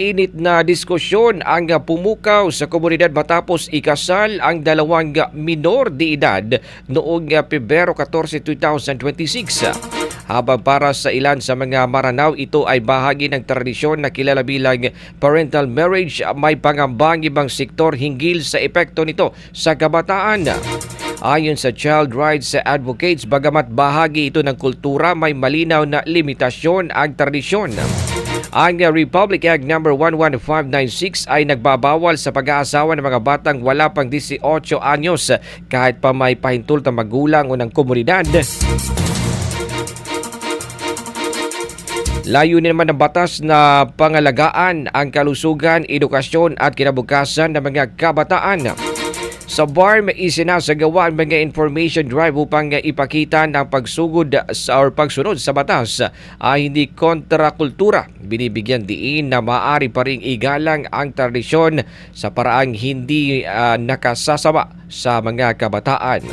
Init na diskusyon ang pumukaw sa komunidad matapos ikasal ang dalawang minor de edad noong Pebrero 14, 2026. Habang para sa ilan sa mga Maranao, ito ay bahagi ng tradisyon na kilala bilang parental marriage, may pangambang ibang sektor hinggil sa epekto nito sa kabataan. Ayon sa Child Rights Advocates, bagamat bahagi ito ng kultura, may malinaw na limitasyon ang tradisyon. Ang Republic Act No. 11596 ay nagbabawal sa pag-aasawa ng mga batang wala pang 18 anyos kahit pa may pahintult na magulang o ng komunidad. Layunin naman ng batas na pangalagaan ang kalusugan, edukasyon at kinabukasan ng mga kabataan. Sa BARM, isinasagawa ang mga information drive upang ipakita ng pagsugod or pagsunod sa batas ay hindi kontrakultura. Binibigyan diin na maaari pa ring igalang ang tradisyon sa paraang hindi nakasasama sa mga kabataan.